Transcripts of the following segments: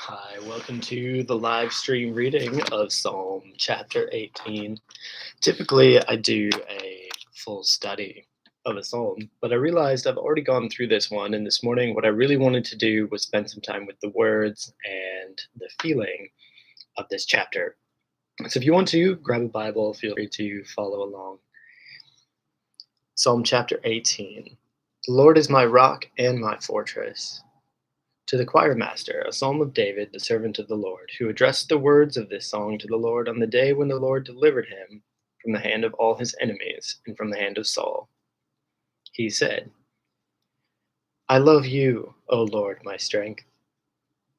Hi, welcome to the live stream reading of Psalm chapter 18. Typically, I do a full study of a psalm, but I realized I've already gone through this one, and this morning, what I really wanted to do was spend some time with the words and the feeling of this chapter. So, if you want to grab a Bible, feel free to follow along. Psalm chapter 18. The Lord is my rock and my fortress. To the choir master, a psalm of David, the servant of the Lord, who addressed the words of this song to the Lord on the day when the Lord delivered him from the hand of all his enemies and from the hand of Saul. He said, I love you, O Lord, my strength.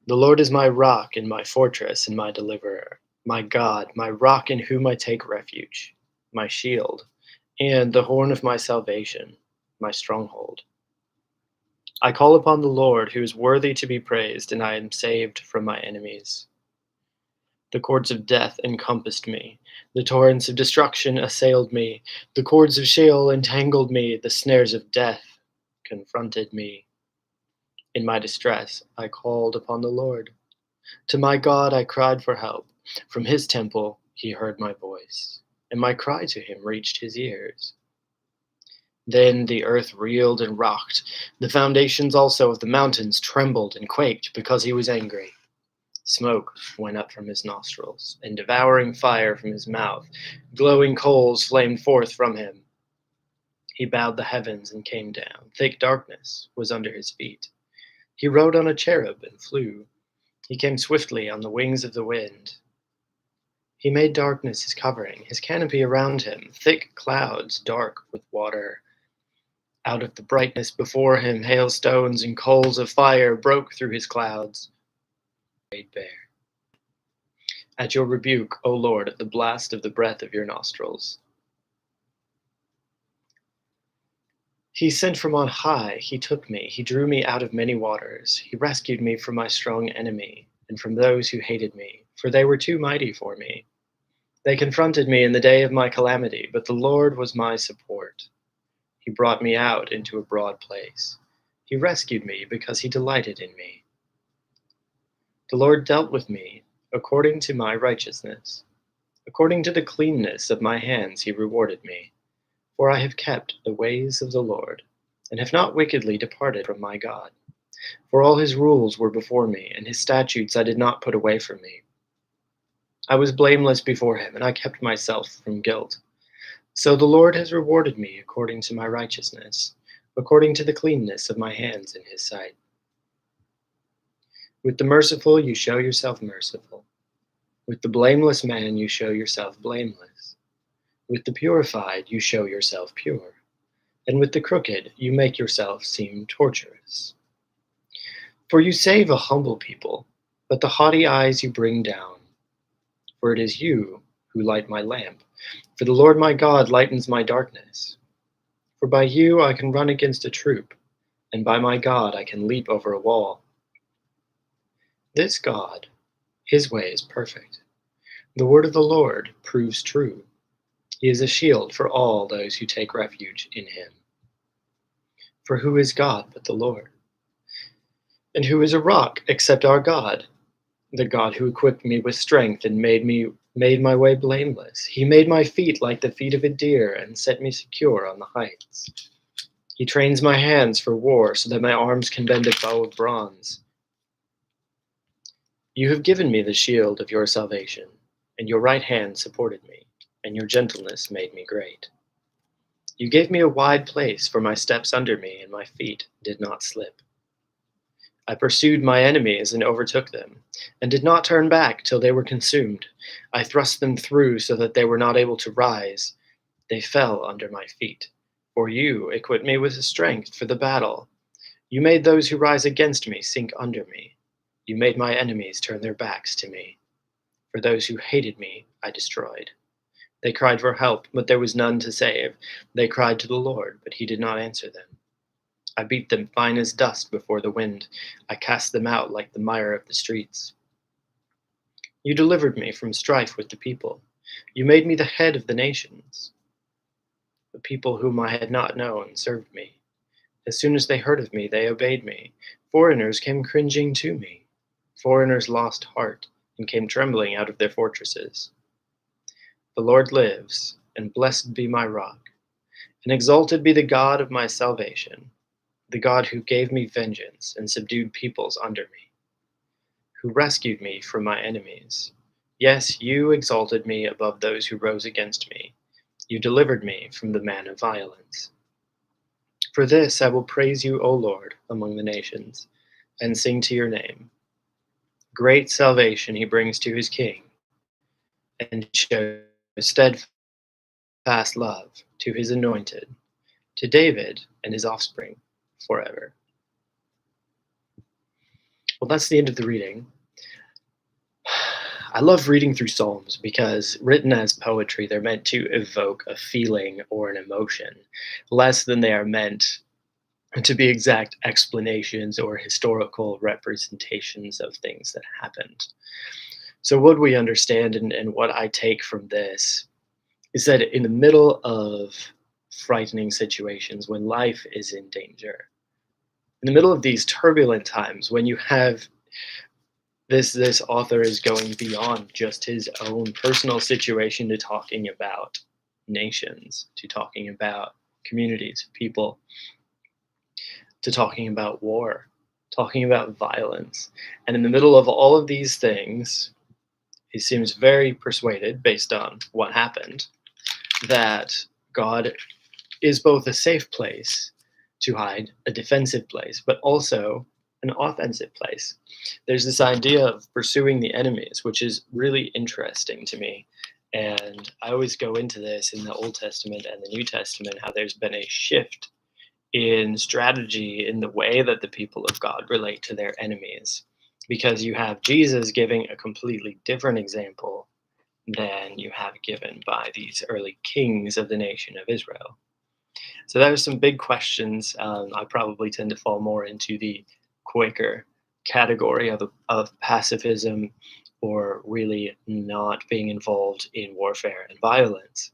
The Lord is my rock and my fortress and my deliverer, my God, my rock in whom I take refuge, my shield, and the horn of my salvation, my stronghold. I call upon the Lord, who is worthy to be praised, and I am saved from my enemies. The cords of death encompassed me. The torrents of destruction assailed me. The cords of Sheol entangled me. The snares of death confronted me. In my distress, I called upon the Lord. To my God, I cried for help. From his temple, he heard my voice, and my cry to him reached his ears. Then the earth reeled and rocked. The foundations also of the mountains trembled and quaked because he was angry. Smoke went up from his nostrils, and devouring fire from his mouth. Glowing coals flamed forth from him. He bowed the heavens and came down. Thick darkness was under his feet. He rode on a cherub and flew. He came swiftly on the wings of the wind. He made darkness his covering, his canopy around him, thick clouds dark with water. Out of the brightness before him, hailstones and coals of fire broke through his clouds. Laid bare. At your rebuke, O Lord, at the blast of the breath of your nostrils. He sent from on high, he took me, he drew me out of many waters. He rescued me from my strong enemy, and from those who hated me, for they were too mighty for me. They confronted me in the day of my calamity, but the Lord was my support. He brought me out into a broad place. He rescued me because he delighted in me. The Lord dealt with me according to my righteousness. According to the cleanness of my hands he rewarded me. For I have kept the ways of the Lord, and have not wickedly departed from my God. For all his rules were before me, and his statutes I did not put away from me. I was blameless before him, and I kept myself from guilt. So the Lord has rewarded me according to my righteousness, according to the cleanness of my hands in his sight. With the merciful you show yourself merciful. With the blameless man you show yourself blameless. With the purified you show yourself pure. And with the crooked you make yourself seem tortuous. For you save a humble people, but the haughty eyes you bring down. For it is you who light my lamp. For the Lord my God lightens my darkness. For by you I can run against a troop, and by my God I can leap over a wall. This God, his way is perfect. The word of the Lord proves true. He is a shield for all those who take refuge in him. For who is God but the Lord? And who is a rock except our God? The God who equipped me with strength and made my way blameless. He made my feet like the feet of a deer and set me secure on the heights. He trains my hands for war so that my arms can bend a bow of bronze. You have given me the shield of your salvation, and your right hand supported me, and your gentleness made me great. You gave me a wide place for my steps under me, and my feet did not slip. I pursued my enemies and overtook them, and did not turn back till they were consumed. I thrust them through so that they were not able to rise. They fell under my feet. For you equipped me with strength for the battle. You made those who rise against me sink under me. You made my enemies turn their backs to me. For those who hated me, I destroyed. They cried for help, but there was none to save. They cried to the Lord, but he did not answer them. I beat them fine as dust before the wind. I cast them out like the mire of the streets. You delivered me from strife with the people. You made me the head of the nations. The people whom I had not known served me. As soon as they heard of me, they obeyed me. Foreigners came cringing to me. Foreigners lost heart and came trembling out of their fortresses. The Lord lives, and blessed be my rock, and exalted be the God of my salvation, the God who gave me vengeance and subdued peoples under me, who rescued me from my enemies. Yes, you exalted me above those who rose against me. You delivered me from the man of violence. For this I will praise you, O Lord, among the nations, and sing to your name. Great salvation he brings to his king, and shows steadfast love to his anointed, to David and his offspring forever. Well, that's the end of the reading. I love reading through Psalms because, written as poetry, they're meant to evoke a feeling or an emotion, less than they are meant to be exact explanations or historical representations of things that happened. So, what we understand and what I take from this is that in the middle of frightening situations, when life is in danger, in the middle of these turbulent times, when you have this author is going beyond just his own personal situation to talking about nations, to talking about communities, people, to talking about war, talking about violence. And in the middle of all of these things, he seems very persuaded, based on what happened, that God is both a safe place to hide, a defensive place, but also an offensive place. There's this idea of pursuing the enemies, which is really interesting to me. And I always go into this in the Old Testament and the New Testament, how there's been a shift in strategy in the way that the people of God relate to their enemies. Because you have Jesus giving a completely different example than you have given by these early kings of the nation of Israel. So there's some big questions. I probably tend to fall more into the Quaker category of pacifism or really not being involved in warfare and violence.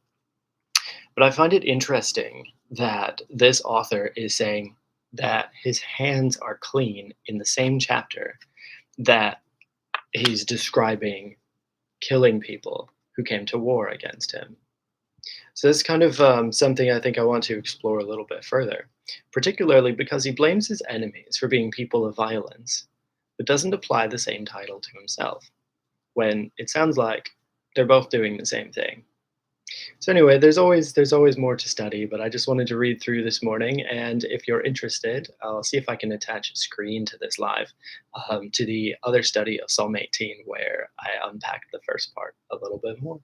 But I find it interesting that this author is saying that his hands are clean in the same chapter that he's describing killing people who came to war against him. So that's kind of something I think I want to explore a little bit further, particularly because he blames his enemies for being people of violence, but doesn't apply the same title to himself, when it sounds like they're both doing the same thing. So anyway, there's always more to study, but I just wanted to read through this morning, and if you're interested, I'll see if I can attach a screen to this live, to the other study of Psalm 18, where I unpacked the first part a little bit more.